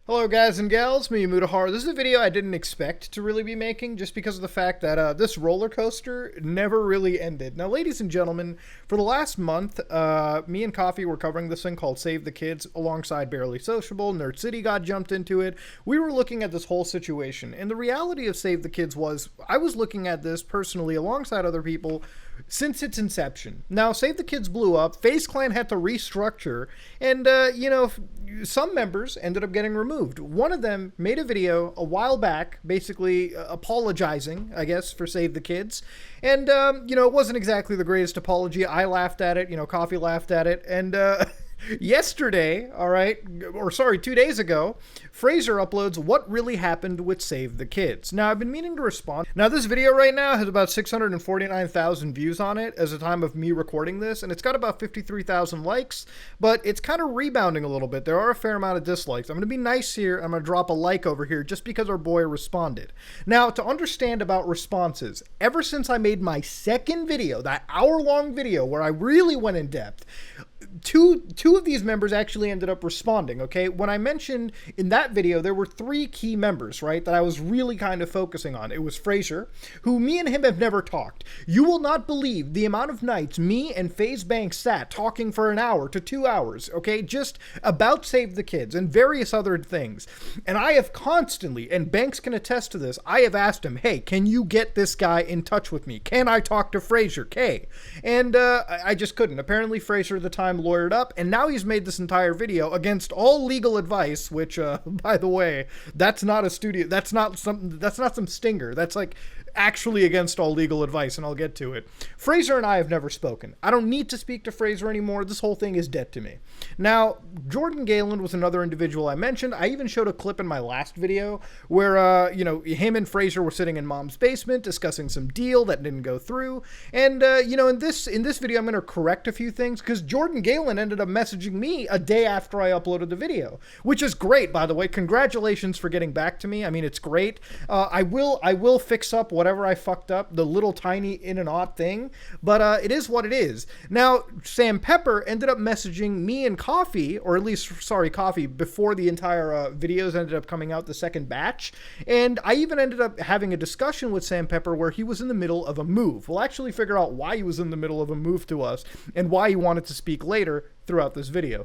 Hello guys and gals, me Mutahar. This is a video I didn't expect to really be making just because of the fact that this roller coaster never really ended. Now ladies and gentlemen, for the last month, me and Coffee were covering this thing called Save the Kids alongside Barely Sociable. Nerd City got jumped into it. We were looking at this whole situation, and the reality of Save the Kids was I was looking at this personally alongside other people since its inception. Now, Save the Kids blew up, FaZe Clan had to restructure, and, some members ended up getting removed. One of them made a video a while back, basically apologizing, I guess, for Save the Kids. And, it wasn't exactly the greatest apology. I laughed at it, Coffee laughed at it, and, yesterday, 2 days ago, Fraser uploads what really happened with Save the Kids. Now, I've been meaning to respond. Now, this video right now has about 649,000 views on it as the time of me recording this, and it's got about 53,000 likes, but it's kind of rebounding a little bit. There are a fair amount of dislikes. I'm going to be nice here. I'm going to drop a like over here just because our boy responded. Now, to understand about responses, ever since I made my second video, that hour-long video where I really went in depth, two of these members actually ended up responding, okay? When I mentioned in that video, there were three key members, right, that I was really kind of focusing on. It was Fraser, who me and him have never talked. You will not believe the amount of nights me and FaZe Banks sat talking for an hour to 2 hours, okay, just about Save the Kids and various other things. And I have constantly, and Banks can attest to this, I have asked him, hey, can you get this guy in touch with me? Can I talk to Fraser K? And I just couldn't. Apparently Fraser at the time lawyered up, and now he's made this entire video against all legal advice, which by the way, that's not some stinger. That's like actually against all legal advice, and I'll get to it. Fraser and I have never spoken. I don't need to speak to Fraser anymore. This whole thing is dead to me. Now, Jordan Galen was another individual I mentioned. I even showed a clip in my last video where, him and Fraser were sitting in Mom's basement discussing some deal that didn't go through. And, in this video, I'm going to correct a few things because Jordan Galen ended up messaging me a day after I uploaded the video, which is great, by the way. Congratulations for getting back to me. I mean, it's great. I will fix up whatever I fucked up, the little tiny in and out thing, but it is what it is. Now, Sam Pepper ended up messaging me and Coffee, or at least, Coffee, before the entire videos ended up coming out, the second batch, and I even ended up having a discussion with Sam Pepper where he was in the middle of a move. We'll actually figure out why he was in the middle of a move to us and why he wanted to speak later throughout this video.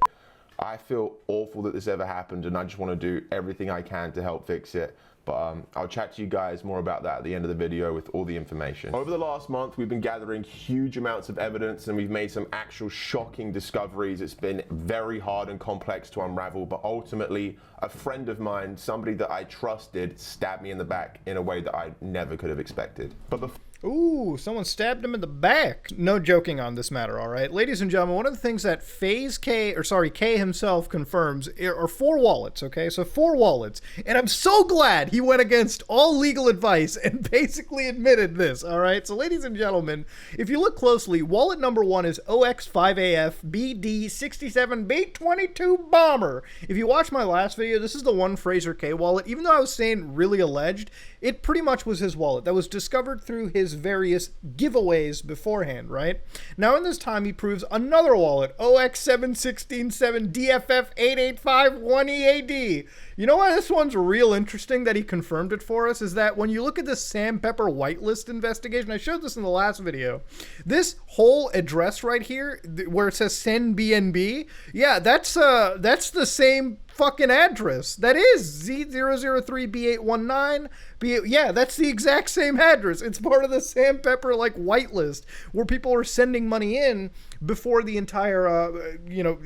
I feel awful that this ever happened, and I just want to do everything I can to help fix it. But I'll chat to you guys more about that at the end of the video with all the information. Over the last month, we've been gathering huge amounts of evidence, and we've made some actual shocking discoveries. It's been very hard and complex to unravel, but ultimately, a friend of mine, somebody that I trusted, stabbed me in the back in a way that I never could have expected. Ooh, someone stabbed him in the back. No joking on this matter, all right? Ladies and gentlemen, one of the things that K himself confirms are 4 wallets, okay? So 4 wallets. And I'm so glad he went against all legal advice and basically admitted this, all right? So ladies and gentlemen, if you look closely, wallet number 1 is OX5AF BD67B22 Bomber. If you watch my last video, this is the one Fraser K wallet. Even though I was saying really alleged, it pretty much was his wallet that was discovered through his various giveaways beforehand, right? Now in this time he proves another wallet, OX7167DFF8851EAD. You know why this one's real interesting that he confirmed it for us is that when you look at the Sam Pepper whitelist investigation, I showed this in the last video, this whole address right here where it says send BNB, yeah, that's the same fucking address. That is Z003B819. Yeah, that's the exact same address. It's part of the Sam Pepper whitelist where people are sending money in before the entire,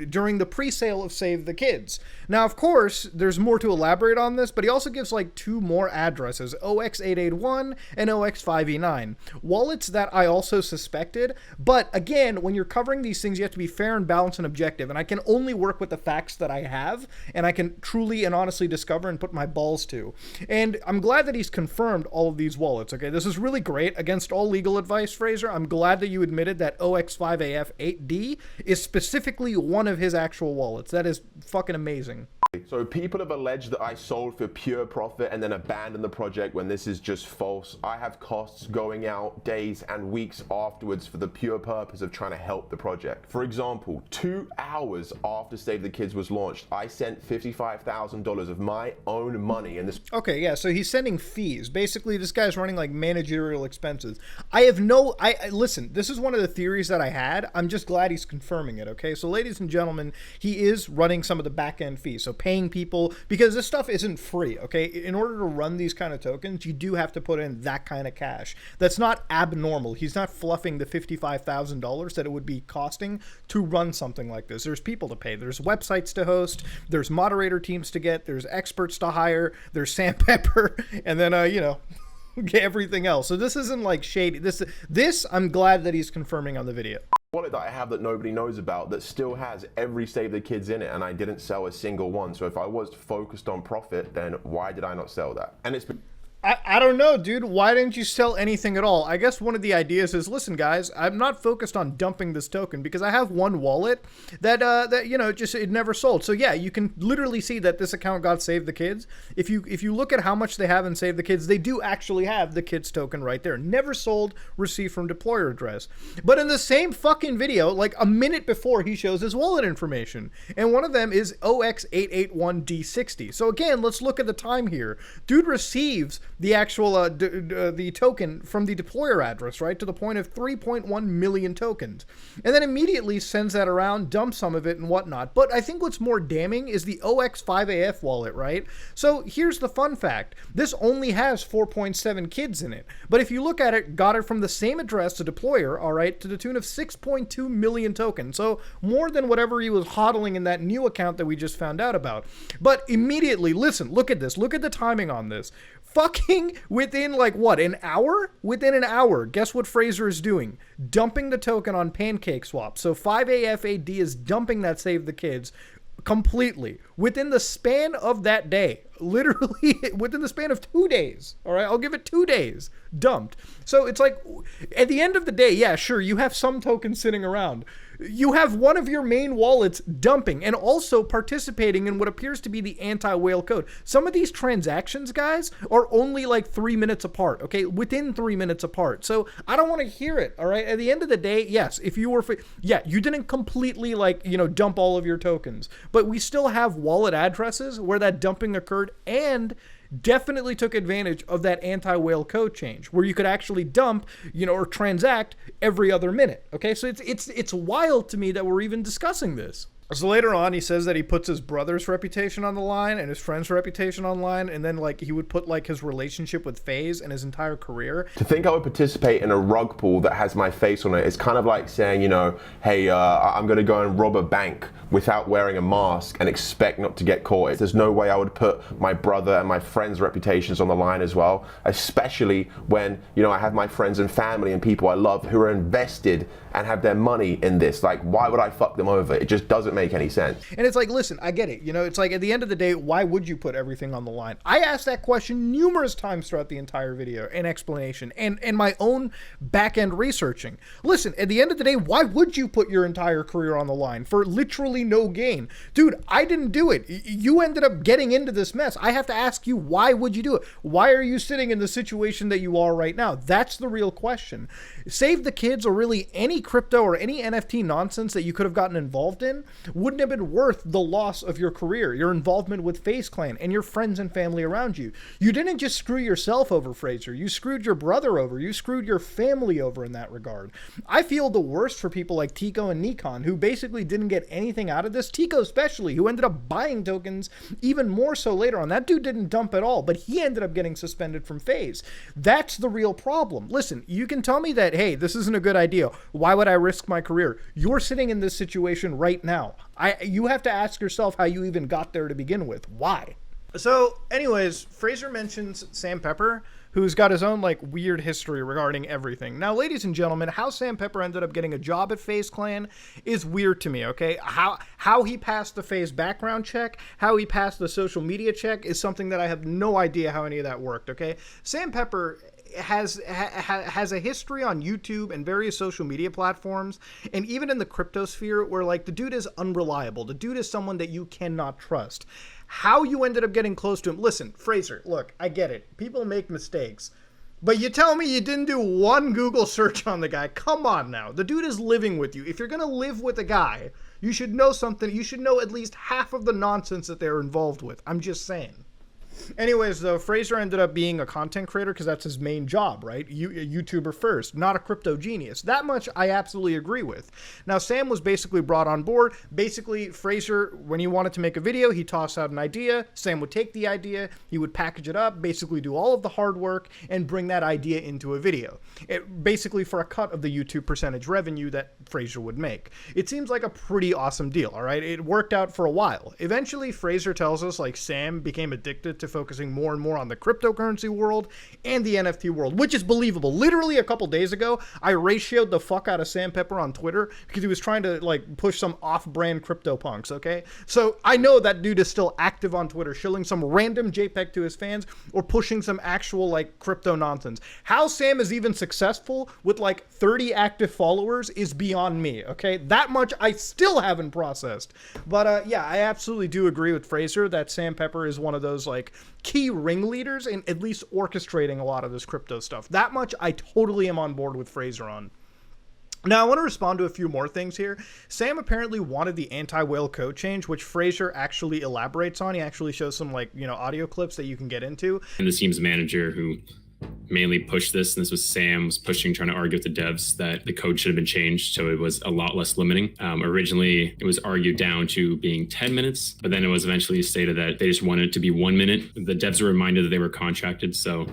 during the pre-sale of Save the Kids. Now, of course, there's more to elaborate on this, but he also gives 2 more addresses, OX881 and OX5E9. Wallets that I also suspected, but again, when you're covering these things, you have to be fair and balanced and objective, and I can only work with the facts that I have, and I can truly and honestly discover and put my balls to. And I'm glad that he's confirmed all of these wallets, okay? This is really great. Against all legal advice, Fraser, I'm glad that you admitted that OX5AF8D is specifically one of his actual wallets. That is fucking amazing. So people have alleged that I sold for pure profit and then abandoned the project when this is just false. I have costs going out days and weeks afterwards for the pure purpose of trying to help the project. For example, 2 hours after Save the Kids was launched, I sent $55,000 of my own money in this. Okay, yeah, so he's sending fees. Basically, this guy's running like managerial expenses. Listen, this is one of the theories that I had. I'm just glad he's confirming it, okay? So ladies and gentlemen, he is running some of the back end fees. So paying people, because this stuff isn't free, okay? In order to run these kind of tokens, you do have to put in that kind of cash. That's not abnormal. He's not fluffing the $55,000 that it would be costing to run something like this. There's people to pay. There's websites to host. There's moderator teams to get. There's experts to hire. There's sandpaper. And then, everything else. So this isn't like shady. This I'm glad that he's confirming on the video. Wallet that I have that nobody knows about that still has every Save the Kids in it, and I didn't sell a single one. So if I was focused on profit, then why did I not sell that? And it's been I don't know, dude. Why didn't you sell anything at all? I guess one of the ideas is, listen, guys, I'm not focused on dumping this token because I have one wallet that it never sold. So yeah, you can literally see that this account got Save the Kids. If you look at how much they have in Save the Kids, they do actually have the Kids token right there. Never sold, received from deployer address. But in the same fucking video, like a minute before, he shows his wallet information. And one of them is OX881D60. So again, let's look at the time here. Dude receives the actual the token from the deployer address, right, to the point of 3.1 million tokens, and then immediately sends that around, dumps some of it and whatnot. But I think what's more damning is the OX5AF wallet, right? So here's the fun fact: this only has 4.7 kids in it, but if you look at it, got it from the same address to deployer, all right, to the tune of 6.2 million tokens, so more than whatever he was hodling in that new account that we just found out about. But immediately, listen, look at this, look at the timing on this. Fucking within like what, an hour? Within an hour, guess what Fraser is doing? Dumping the token on PancakeSwap. So 5AFAD is dumping that Save the Kids completely within the span of that day. Literally within the span of 2 days. All right, I'll give it 2 days. Dumped. So it's like, at the end of the day, yeah, sure, you have some tokens sitting around. You have one of your main wallets dumping and also participating in what appears to be the anti-whale code. Some of these transactions, guys, are only like 3 minutes apart, okay? Within 3 minutes apart. So I don't want to hear it, all right? At the end of the day, yes, if you were, you didn't completely dump all of your tokens, but we still have wallet addresses where that dumping occurred, and definitely took advantage of that anti-whale code change where you could actually dump, or transact every other minute. Okay, so it's wild to me that we're even discussing this. So later on, he says that he puts his brother's reputation on the line and his friend's reputation online, and then he would put his relationship with FaZe and his entire career. To think I would participate in a rug pull that has my face on it is kind of like saying, hey, I'm going to go and rob a bank without wearing a mask and expect not to get caught. There's no way I would put my brother and my friends' reputations on the line as well, especially when, I have my friends and family and people I love who are invested and have their money in this. Like, why would I fuck them over? It just doesn't make any sense. And it's like, listen, I get it. It's like, at the end of the day, why would you put everything on the line? I asked that question numerous times throughout the entire video and explanation and my own back-end researching. Listen, at the end of the day, why would you put your entire career on the line for literally no gain? Dude, I didn't do it. You ended up getting into this mess. I have to ask you, why would you do it? Why are you sitting in the situation that you are right now? That's the real question. Save the Kids, or really any crypto or any NFT nonsense that you could have gotten involved in, wouldn't have been worth the loss of your career, your involvement with FaZe Clan, and your friends and family around you. You didn't just screw yourself over, Fraser. You screwed your brother over. You screwed your family over in that regard. I feel the worst for people like Tico and Nikon, who basically didn't get anything out of this. Tico especially, who ended up buying tokens even more so later on. That dude didn't dump at all, but he ended up getting suspended from FaZe. That's the real problem. Listen, you can tell me that, hey, this isn't a good idea. Why would I risk my career? You're sitting in this situation right now. You have to ask yourself how you even got there to begin with. Why? So anyways, Fraser mentions Sam Pepper, who's got his own weird history regarding everything. Now, ladies and gentlemen, how Sam Pepper ended up getting a job at FaZe Clan is weird to me, okay? How he passed the FaZe background check, how he passed the social media check is something that I have no idea how any of that worked, okay? Sam Pepper has a history on YouTube and various social media platforms, and even in the crypto sphere, where the dude is unreliable. The dude is someone that you cannot trust. how you ended up getting close to him. Listen, Fraser, look, I get it. People make mistakes. But you tell me you didn't do one Google search on the guy. Come on now. The dude is living with you. If you're going to live with a guy, you should know something. You should know at least half of the nonsense that they're involved with. I'm just saying. Anyways, though, Fraser ended up being a content creator because that's his main job, right? A YouTuber first, not a crypto genius. That much I absolutely agree with. Now, Sam was basically brought on board. Basically, Fraser, when he wanted to make a video, he tossed out an idea. Sam would take the idea, he would package it up, basically do all of the hard work, and bring that idea into a video. Basically for a cut of the YouTube percentage revenue that Fraser would make. It seems like a pretty awesome deal, all right? It worked out for a while. Eventually, Fraser tells us, like, Sam became addicted to focusing more and more on the cryptocurrency world and the NFT world, which is believable. Literally a couple days ago, I ratioed the fuck out of Sam Pepper on Twitter because he was trying to like push some off-brand crypto punks, okay? So I know that dude is still active on Twitter, shilling some random JPEG to his fans or pushing some actual like crypto nonsense. How Sam is even successful with like 30 active followers is beyond me, okay? That much I still haven't processed. But yeah, I absolutely do agree with Fraser that Sam Pepper is one of those like key ringleaders in at least orchestrating a lot of this crypto stuff. That much I totally am on board with Fraser on. Now, I want to respond to a few more things here. Sam apparently wanted the anti-whale code change, which Fraser actually elaborates on. He actually shows some, like, you know, audio clips that you can get into. And the team's manager who mainly pushed this, and this was Sam, was pushing, trying to argue with the devs that the code should have been changed so it was a lot less limiting. Originally, it was argued down to being 10 minutes, but then it was eventually stated that they just wanted it to be 1 minute. The devs were reminded that they were contracted, so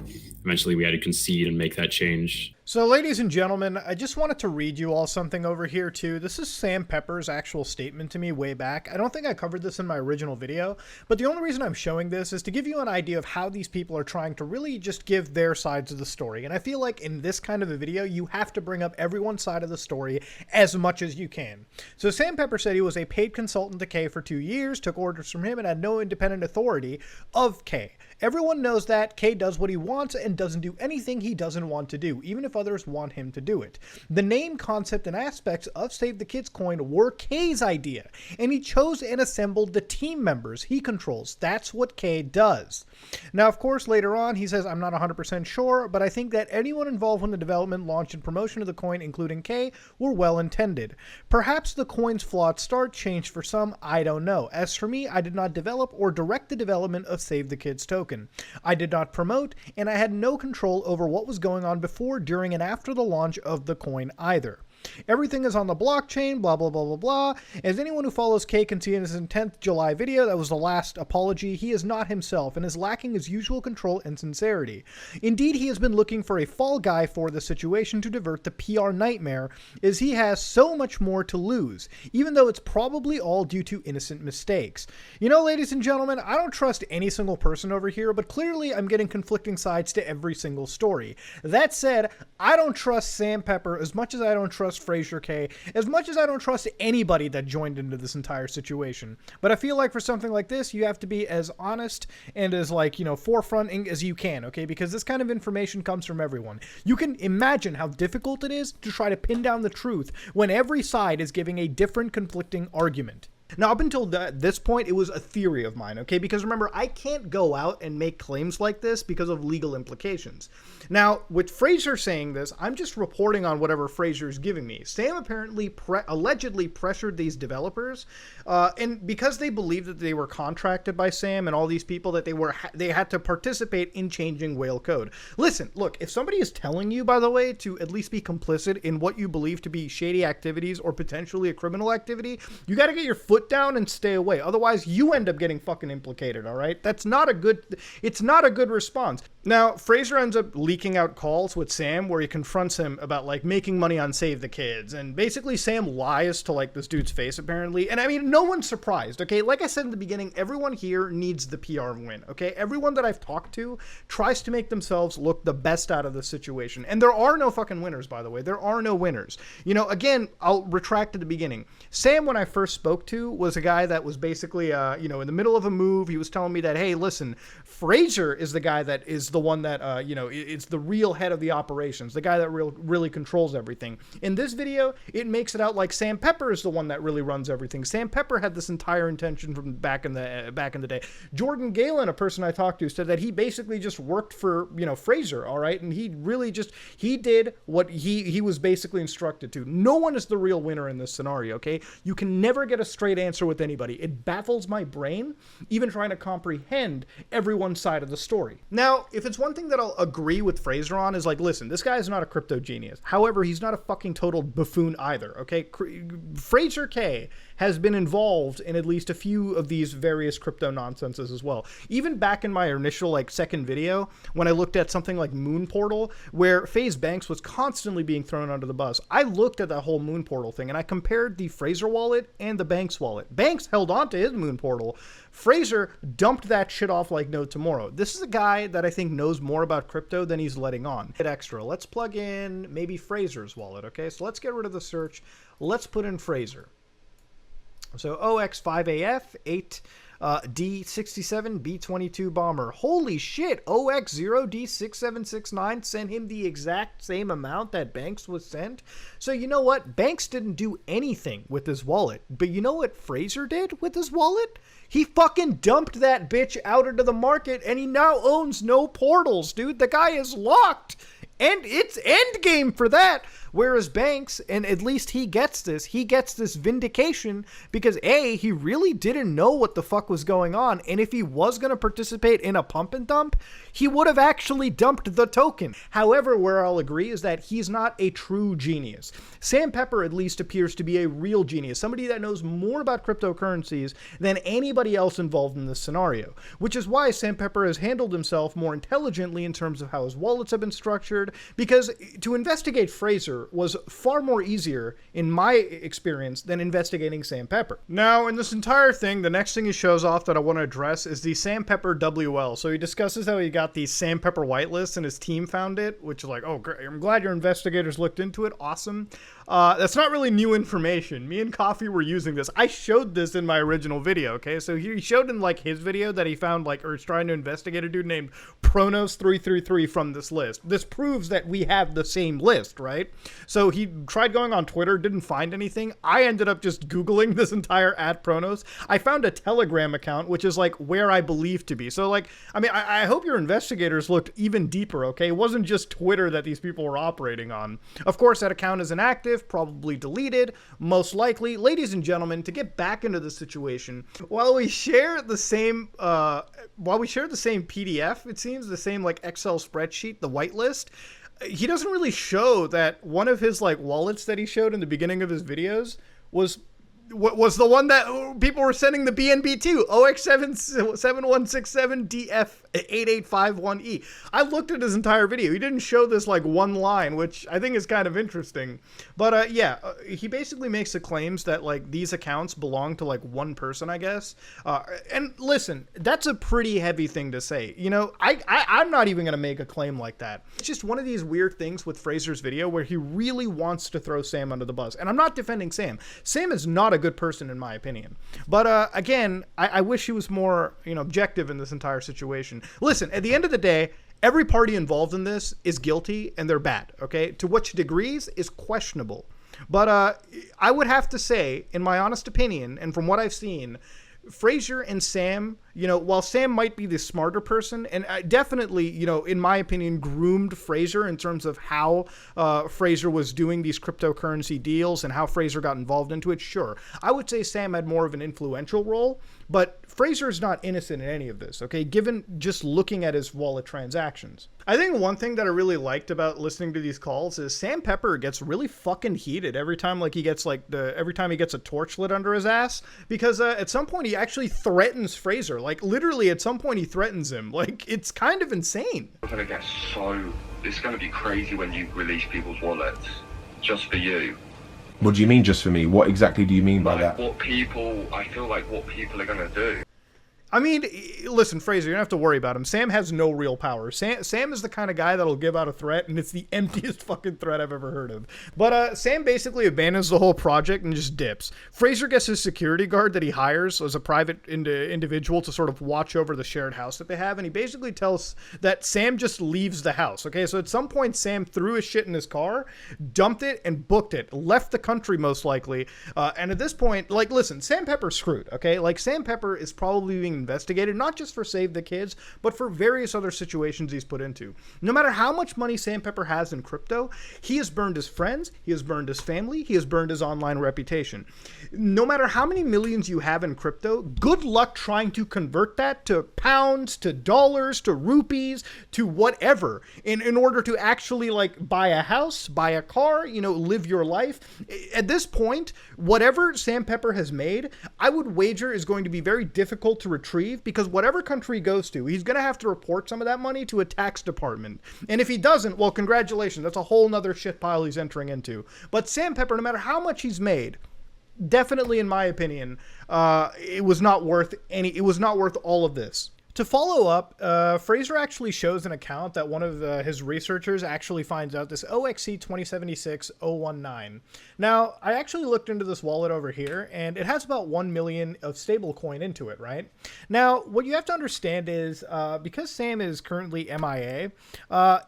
eventually we had to concede and make that change. So, ladies and gentlemen, I just wanted to read you all something over here, too. This is Sam Pepper's actual statement to me way back. I don't think I covered this in my original video, but the only reason I'm showing this is to give you an idea of how these people are trying to really just give their sides of the story. And I feel like in this kind of a video, you have to bring up everyone's side of the story as much as you can. So, Sam Pepper said he was a paid consultant to K for 2 years, took orders from him, and had no independent authority of K. Everyone knows that K does what he wants and doesn't do anything he doesn't want to do, even if others want him to do it. The name, concept, and aspects of Save the Kids coin were K's idea, and he chose and assembled the team members he controls. That's what K does. Now, of course, later on, he says, I'm not 100% sure, but I think that anyone involved in the development, launch, and promotion of the coin, including K, were well intended. Perhaps the coin's flawed start changed for some, I don't know. As for me, I did not develop or direct the development of Save the Kids token. I did not promote, and I had no control over what was going on before, during, and after the launch of the coin either. Everything is on the blockchain, blah, blah, blah, blah, blah. As anyone who follows K can see in his 10th July video, that was the last apology, he is not himself and is lacking his usual control and sincerity. Indeed, he has been looking for a fall guy for the situation to divert the PR nightmare, as he has so much more to lose, even though it's probably all due to innocent mistakes. You know, ladies and gentlemen, I don't trust any single person over here, but clearly I'm getting conflicting sides to every single story. That said, I don't trust Sam Pepper as much as I don't trust Fraser K, as much as I don't trust anybody that joined into this entire situation. But I feel like for something like this, you have to be as honest and as, like, you know, forefronting as you can, okay? Because this kind of information comes from everyone. You can imagine how difficult it is to try to pin down the truth when every side is giving a different conflicting argument. Now, up until this point, it was a theory of mine, okay? Because remember, I can't go out and make claims like this because of legal implications. Now, with Fraser saying this, I'm just reporting on whatever Fraser is giving me. Sam apparently allegedly pressured these developers, and because they believed that they were contracted by Sam and all these people, that they had to participate in changing whale code. Listen, look, if somebody is telling you, by the way, to at least be complicit in what you believe to be shady activities or potentially a criminal activity, you got to get your foot down and stay away. Otherwise, you end up getting fucking implicated, all right? It's not a good response. Now, Fraser ends up leaking out calls with Sam where he confronts him about, like, making money on Save the Kids. And basically, Sam lies to, like, this dude's face, apparently. And I mean, no one's surprised, okay? Like I said in the beginning, everyone here needs the PR win, okay? Everyone that I've talked to tries to make themselves look the best out of the situation. And there are no fucking winners, by the way. There are no winners. You know, again, I'll retract at the beginning. Sam, when I first spoke to, was a guy that was basically, you know, in the middle of a move. He was telling me that, hey, listen, Fraser is the guy that is the one that, you know, it's the real head of the operations, the guy that really controls everything. In this video, it makes it out like Sam Pepper is the one that really runs everything. Sam Pepper had this entire intention from back in the day. Jordan Galen, a person I talked to, said that he basically just worked for, you know, Fraser, all right? And he really just, he did what he was basically instructed to. No one is the real winner in this scenario, okay? You can never get a straight answer with anybody. It baffles my brain, even trying to comprehend everyone's side of the story. Now, if it's one thing that I'll agree with Fraser on is like, listen, this guy is not a crypto genius. However, he's not a fucking total buffoon either, okay? Fraser K has been involved in at least a few of these various crypto nonsenses as well. Even back in my initial, like, second video, when I looked at something like Moon Portal, where FaZe Banks was constantly being thrown under the bus, I looked at that whole Moon Portal thing, and I compared the Fraser wallet and the Banks wallet. Banks held on to his Moon Portal. Fraser dumped that shit off like no tomorrow. This is a guy that I think knows more about crypto than he's letting on. Hit extra. Let's plug in maybe Fraser's wallet, okay? So let's get rid of the search. Let's put in Fraser. So OX5AF 8D67 B22 bomber. Holy shit, OX0D6769 sent him the exact same amount that Banks was sent. So you know what? Banks didn't do anything with his wallet. But you know what Fraser did with his wallet? He fucking dumped that bitch out into the market, and he now owns no portals, dude. The guy is locked. And it's endgame for that. Whereas Banks, and at least he gets this vindication because A, he really didn't know what the fuck was going on. And if he was going to participate in a pump and dump, he would have actually dumped the token. However, where I'll agree is that he's not a true genius. Sam Pepper at least appears to be a real genius, somebody that knows more about cryptocurrencies than anybody else involved in this scenario, which is why Sam Pepper has handled himself more intelligently in terms of how his wallets have been structured, because to investigate Fraser was far more easier in my experience than investigating Sam Pepper. Now, in this entire thing, the next thing he shows off that I want to address is the Sam Pepper WL. So he discusses how he got the Sam Pepper whitelist and his team found it, which is like, oh, great. I'm glad your investigators looked into it. Awesome. That's not really new information. Me and Coffee were using this. I showed this in my original video, okay? So he showed in, like, his video that he found, like, or is trying to investigate a dude named Pronos333 from this list. This proves that we have the same list, right? So he tried going on Twitter, didn't find anything. I ended up just Googling this entire @Pronos. I found a Telegram account, which is, like, where I believe to be. So, like, I mean, I hope your investigators looked even deeper, okay? It wasn't just Twitter that these people were operating on. Of course, that account is inactive, probably deleted, most likely. Ladies and gentlemen, to get back into the situation, while we share the same PDF, it seems, the same, like, Excel spreadsheet, the whitelist, he doesn't really show that one of his, like, wallets that he showed in the beginning of his videos was the one that people were sending the BNB to, OX7167DF8851E. I looked at his entire video. He didn't show this, like, one line, which I think is kind of interesting. But yeah, he basically makes the claims that, like, these accounts belong to, like, one person, I guess. And listen, that's a pretty heavy thing to say. You know, I'm not even going to make a claim like that. It's just one of these weird things with Fraser's video where he really wants to throw Sam under the bus. And I'm not defending Sam. Sam is not a good person in my opinion. But again, I wish he was more, you know, objective in this entire situation. Listen, at the end of the day, every party involved in this is guilty and they're bad, okay? To which degrees is questionable. But I would have to say, in my honest opinion, and from what I've seen, Fraser and Sam, you know, while Sam might be the smarter person, and definitely, you know, in my opinion, groomed Fraser in terms of how Fraser was doing these cryptocurrency deals and how Fraser got involved into it, sure. I would say Sam had more of an influential role, but Fraser is not innocent in any of this, okay, given just looking at his wallet transactions. I think one thing that I really liked about listening to these calls is Sam Pepper gets really fucking heated every time, like, he gets, like, every time he gets a torch lit under his ass, because at some point he actually threatens Fraser. Like, literally, at some point he threatens him. Like, it's kind of insane. It's going to be crazy when you release people's wallets, just for you. What do you mean just for me? What exactly do you mean by that? I feel like what people are going to do. I mean, listen, Fraser, you don't have to worry about him. Sam has no real power. Sam is the kind of guy that'll give out a threat, and it's the emptiest fucking threat I've ever heard of. But Sam basically abandons the whole project and just dips. Fraser gets his security guard that he hires as a private individual to sort of watch over the shared house that they have, and he basically tells that Sam just leaves the house. Okay, so at some point, Sam threw his shit in his car, dumped it, and booked it. Left the country, most likely. And at this point, like, listen, Sam Pepper's screwed, okay? Like, Sam Pepper is probably being investigated, not just for Save the Kids, but for various other situations he's put into. No matter how much money Sam Pepper has in crypto, he has burned his friends, he has burned his family, he has burned his online reputation. No matter how many millions you have in crypto, good luck trying to convert that to pounds, to dollars, to rupees, to whatever, in order to actually, like, buy a house, buy a car, you know, live your life. At this point, whatever Sam Pepper has made, I would wager is going to be very difficult to retrieve, because whatever country he goes to, he's going to have to report some of that money to a tax department. And if he doesn't, well, congratulations. That's a whole nother shit pile he's entering into. But Sam Pepper, no matter how much he's made, definitely, in my opinion, it was not worth all of this. To follow up, Fraser actually shows an account that one of his researchers actually finds out, this OXC 276-019. Now, I actually looked into this wallet over here, and it has about 1 million of stablecoin into it, right? Now, what you have to understand is, because Sam is currently MIA,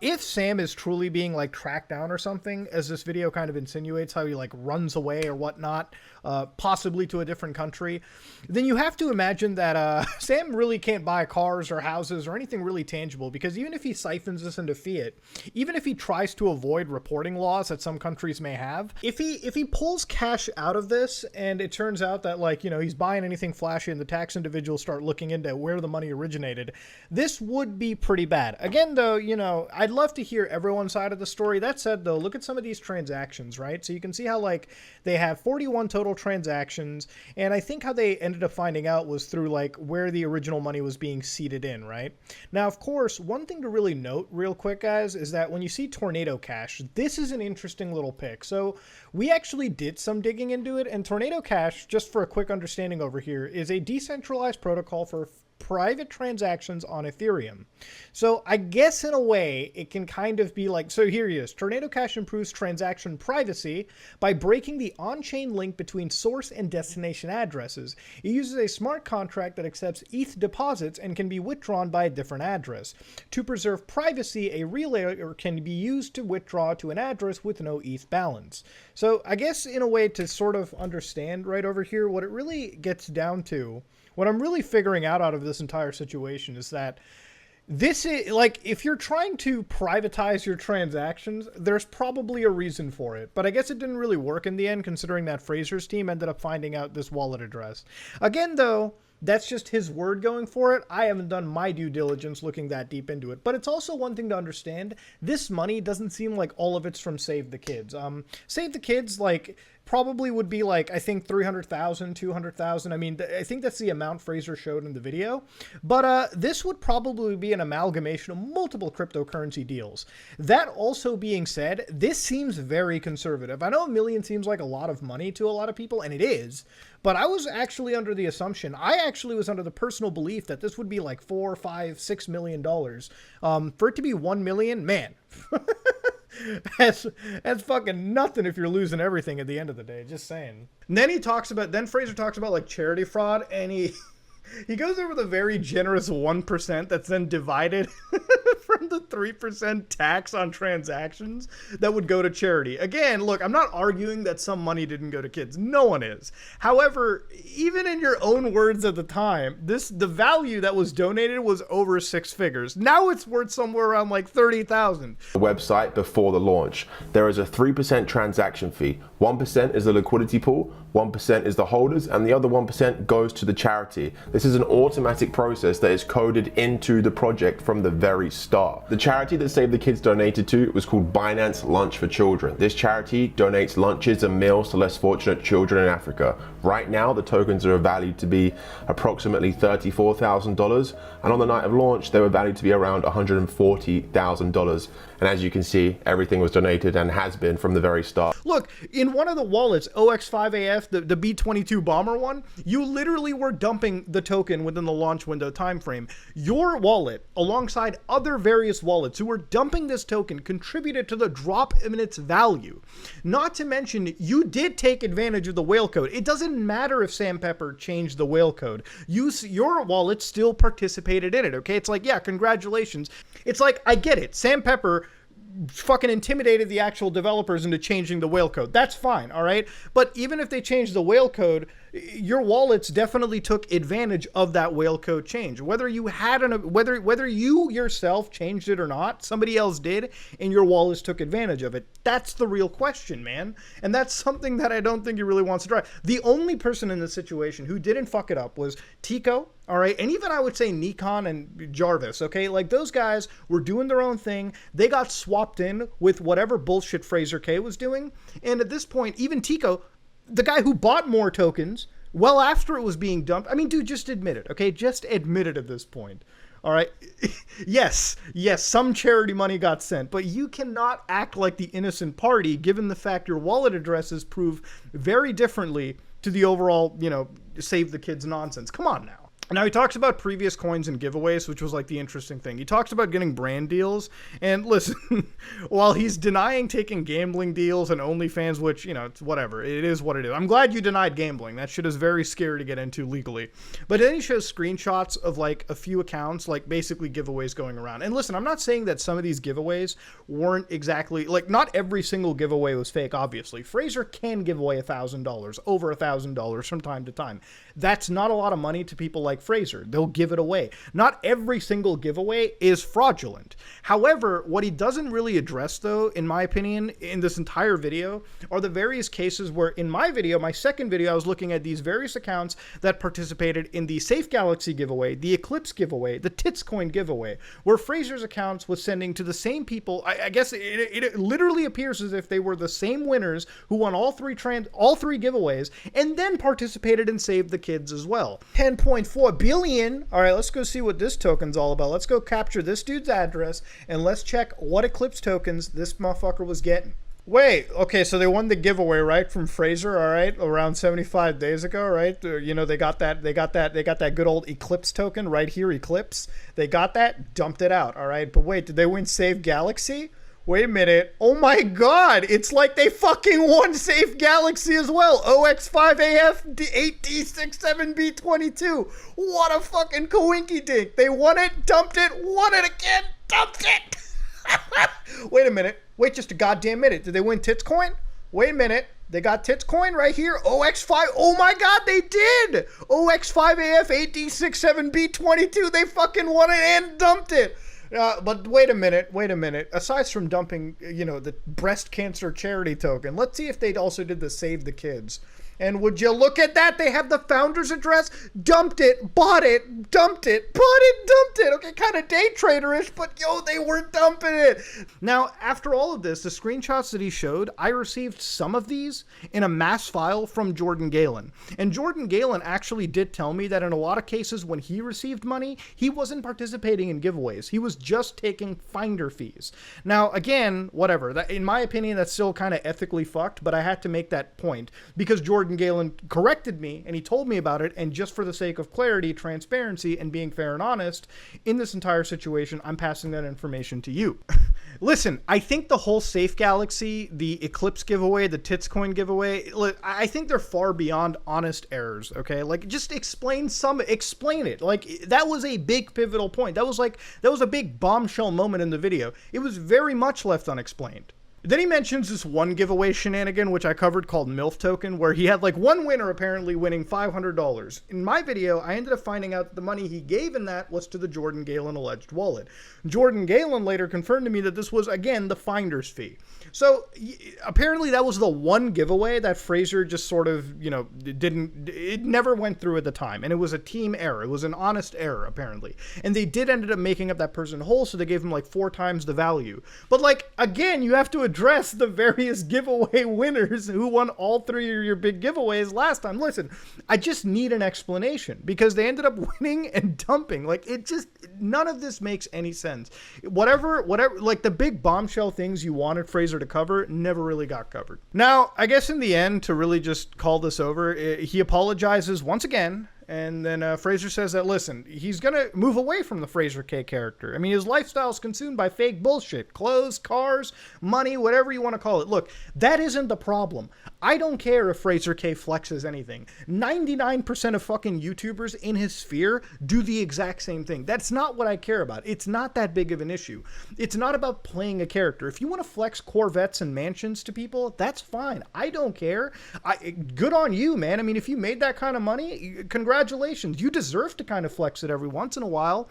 if Sam is truly being, like, tracked down or something, as this video kind of insinuates, how he, like, runs away or whatnot, possibly to a different country, then you have to imagine that Sam really can't buy cars or houses or anything really tangible, because even if he siphons this into fiat, even if he tries to avoid reporting laws that some countries may have, if he pulls cash out of this and it turns out that, like, you know, he's buying anything flashy and the tax individuals start looking into where the money originated, this would be pretty bad. Again, though, you know, I'd love to hear everyone's side of the story. That said, though, look at some of these transactions, right? So you can see how, like, they have 41 total transactions, and I think how they ended up finding out was through, like, where the original money was being seeded in, right? Now, of course, one thing to really note real quick, guys, is that when you see Tornado Cash, this is an interesting little pick. So we actually did some digging into it, and Tornado Cash, just for a quick understanding over here, is a decentralized protocol for private transactions on Ethereum. So I guess in a way it can kind of be like, so here he is. Tornado Cash improves transaction privacy by breaking the on-chain link between source and destination addresses. It uses a smart contract that accepts ETH deposits and can be withdrawn by a different address. To preserve privacy, a relayer can be used to withdraw to an address with no ETH balance. So I guess in a way to sort of understand right over here, what it really gets down to, what I'm really figuring out of this entire situation is that this is, like, if you're trying to privatize your transactions, there's probably a reason for it. But I guess it didn't really work in the end, considering that Fraser's team ended up finding out this wallet address. Again, though, that's just his word going for it. I haven't done my due diligence looking that deep into it. But it's also one thing to understand. This money doesn't seem like all of it's from Save the Kids. Save the Kids, like, probably would be like, I think 300,000, 200,000. I mean, I think that's the amount Fraser showed in the video. But this would probably be an amalgamation of multiple cryptocurrency deals. That also being said, this seems very conservative. I know $1 million seems like a lot of money to a lot of people, and it is. But I was actually under the assumption, I actually was under the personal belief that this would be like $4, $5, $6 million. For it to be 1 million, man. That's fucking nothing if you're losing everything at the end of the day, just saying. And then Fraser talks about like charity fraud, and he goes over the very generous 1% that's then divided from the 3% tax on transactions that would go to charity. Again, look, I'm not arguing that some money didn't go to kids. No one is. However, even in your own words at the time, the value that was donated was over 6 figures. Now it's worth somewhere around like 30,000. The website before the launch, there is a 3% transaction fee. 1% is the liquidity pool, 1% is the holders, and the other 1% goes to the charity. This is an automatic process that is coded into the project from the very start. The charity that Save the Kids donated to was called Binance Lunch for Children. This charity donates lunches and meals to less fortunate children in Africa. Right now, the tokens are valued to be approximately $34,000, and on the night of launch, they were valued to be around $140,000. And as you can see, everything was donated and has been from the very start. Look, in one of the wallets, OX5AF, the B-22 bomber one, you literally were dumping the token within the launch window time frame. Your wallet, alongside other various wallets who were dumping this token, contributed to the drop in its value. Not to mention, you did take advantage of the whale code. It doesn't matter if Sam Pepper changed the whale code. Your wallet still participated in it, okay? It's like, yeah, congratulations. It's like, I get it. Sam Pepper fucking intimidated the actual developers into changing the whale code. That's fine, all right? But even if they changed the whale code, your wallets definitely took advantage of that whale code change. Whether you had whether you yourself changed it or not, somebody else did, and your wallets took advantage of it. That's the real question, man. And that's something that I don't think he really wants to try. The only person in this situation who didn't fuck it up was Tico, all right? And even I would say Nikon and Jarvis, okay? Like, those guys were doing their own thing. They got swapped in with whatever bullshit Fraser K was doing. And at this point, even Tico, the guy who bought more tokens well after it was being dumped. I mean, dude, just admit it, okay? Just admit it at this point. All right. Yes, some charity money got sent, but you cannot act like the innocent party given the fact your wallet addresses prove very differently to the overall, Save the Kids nonsense. Come on now. Now, he talks about previous coins and giveaways, which was like the interesting thing. He talks about getting brand deals. And listen, while he's denying taking gambling deals and OnlyFans, which, it's whatever. It is what it is. I'm glad you denied gambling. That shit is very scary to get into legally. But then he shows screenshots of like a few accounts, like basically giveaways going around. And listen, I'm not saying that some of these giveaways weren't exactly, like, not every single giveaway was fake, obviously. Fraser can give away $1,000, over $1,000 from time to time. That's not a lot of money to people like Fraser. They'll give it away. Not every single giveaway is fraudulent. However, what he doesn't really address, though, in my opinion, in this entire video, are the various cases where, in my video, my second video, I was looking at these various accounts that participated in the Safe Galaxy giveaway, the Eclipse giveaway, the Tits Coin giveaway, where Fraser's accounts was sending to the same people. I guess it literally appears as if they were the same winners who won all three giveaways and then participated in Save the Kids as well. 10.4 billion. All right, let's go see what this token's all about. Let's go capture this dude's address and let's check what Eclipse tokens this motherfucker was getting. Wait, okay, so they won the giveaway, right, from Fraser, all right, around 75 days ago, right? They got that good old Eclipse token right here, Eclipse. They got that, dumped it out, all right? But wait, did they win Save Galaxy? Wait a minute. Oh my god, it's like they fucking won Safe Galaxy as well. OX5AF 8D67B22. What a fucking coinky dink. They won it, dumped it, won it again, dumped it. Wait a minute. Wait just a goddamn minute. Did they win Tits Coin? Wait a minute. They got Tits Coin right here. OX5. Oh my god, they did. OX5AF 8D67B22. They fucking won it and dumped it. But wait a minute. Aside from dumping, the breast cancer charity token, let's see if they also did the Save the Kids. And would you look at that? They have the founder's address, dumped it, bought it, dumped it, bought it, dumped it. Okay, kind of day trader-ish, but they were dumping it. Now, after all of this, the screenshots that he showed, I received some of these in a mass file from Jordan Galen. And Jordan Galen actually did tell me that in a lot of cases when he received money, he wasn't participating in giveaways. He was just taking finder fees. Now, again, whatever. That, in my opinion, that's still kind of ethically fucked, but I had to make that point because Jordan Galen corrected me and he told me about it, and just for the sake of clarity, transparency, and being fair and honest in this entire situation, I'm passing that information to you. Listen, I think the whole Safe Galaxy, the Eclipse giveaway, the Tits Coin giveaway, I think they're far beyond honest errors, okay? Like, just explain it. Like, that was a big pivotal point. That was a big bombshell moment in the video. It was very much left unexplained. Then he mentions this one giveaway shenanigan, which I covered, called MILF Token, where he had like one winner apparently winning $500. In my video, I ended up finding out that the money he gave in that was to the Jordan Galen alleged wallet. Jordan Galen later confirmed to me that this was, again, the finder's fee. So apparently that was the one giveaway that Fraser just sort of, it never went through at the time. And it was a team error. It was an honest error, apparently. And they did ended up making up that person whole, so they gave him like 4 times the value. But again, you have to address the various giveaway winners who won all 3 of your big giveaways last time. Listen, I just need an explanation because they ended up winning and dumping. Like, it just, none of this makes any sense. Whatever, like the big bombshell things you wanted Fraser to cover never really got covered. Now, I guess in the end, to really just call this over, he apologizes once again. And then Fraser says that, listen, he's going to move away from the Fraser K character. I mean, his lifestyle is consumed by fake bullshit. Clothes, cars, money, whatever you want to call it. Look, that isn't the problem. I don't care if Fraser K flexes anything. 99% of fucking YouTubers in his sphere do the exact same thing. That's not what I care about. It's not that big of an issue. It's not about playing a character. If you want to flex Corvettes and mansions to people, that's fine. I don't care. Good on you, man. I mean, if you made that kind of money, congratulations. You deserve to kind of flex it every once in a while.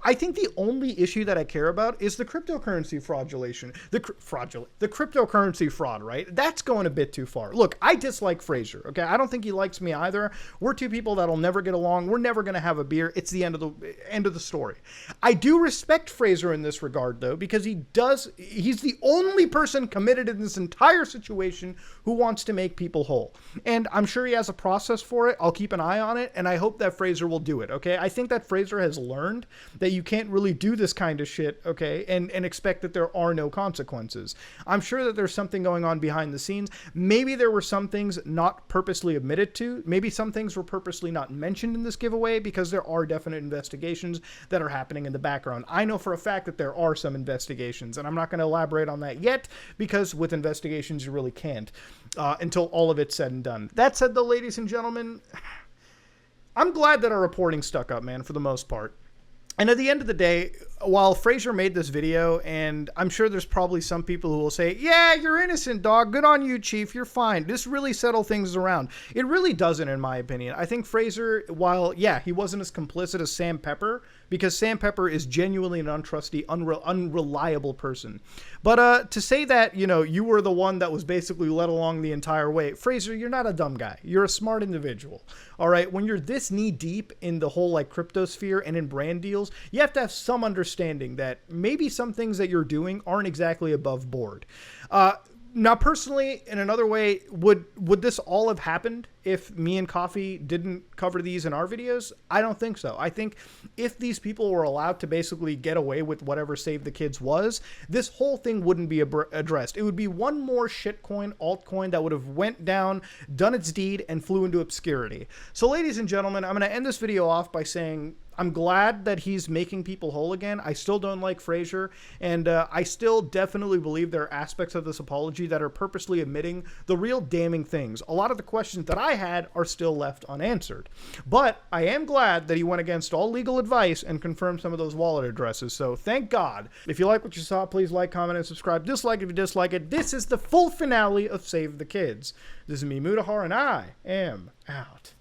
I think the only issue that I care about is the cryptocurrency fraudulation. The cryptocurrency fraud, right? That's going a bit too far. Look, I dislike Fraser, okay? I don't think he likes me either. We're two people that'll never get along. We're never going to have a beer. It's the end of the story. I do respect Fraser in this regard, though, because he's the only person committed in this entire situation who wants to make people whole. And I'm sure he has a process for it. I'll keep an eye on it, and I hope that Fraser will do it, okay? I think that Fraser has learned that you can't really do this kind of shit, okay, and expect that there are no consequences. I'm sure that there's something going on behind the scenes. Maybe there were some things not purposely admitted to. Maybe some things were purposely not mentioned in this giveaway because there are definite investigations that are happening in the background. I know for a fact that there are some investigations, and I'm not going to elaborate on that yet because with investigations you really can't until all of it's said and done. That said, though, ladies and gentlemen, I'm glad that our reporting stuck up, man, for the most part. And at the end of the day, while Fraser made this video, and I'm sure there's probably some people who will say, yeah, you're innocent, dog. Good on you, Chief. You're fine. This really settled things around. It really doesn't, in my opinion. I think Fraser, while, yeah, he wasn't as complicit as Sam Pepper, because Sam Pepper is genuinely an untrusty, unreliable person. But to say that, you know, you were the one that was basically led along the entire way, Fraser, you're not a dumb guy. You're a smart individual. All right? When you're this knee deep in the whole, like, crypto sphere and in brand deals, you have to have some understanding that maybe some things that you're doing aren't exactly above board. Now, personally, in another way, would this all have happened if me and Coffee didn't cover these in our videos? I don't think so. I think if these people were allowed to basically get away with whatever Save the Kids was, this whole thing wouldn't be addressed. It would be one more shitcoin, altcoin that would have went down, done its deed, and flew into obscurity. So, ladies and gentlemen, I'm going to end this video off by saying I'm glad that he's making people whole again. I still don't like Fraser, and I still definitely believe there are aspects of this apology that are purposely omitting the real damning things. A lot of the questions that I had are still left unanswered. But I am glad that he went against all legal advice and confirmed some of those wallet addresses, so thank God. If you like what you saw, please like, comment, and subscribe. Dislike if you dislike it. This is the full finale of Save the Kids. This is me, Mudahar, and I am out.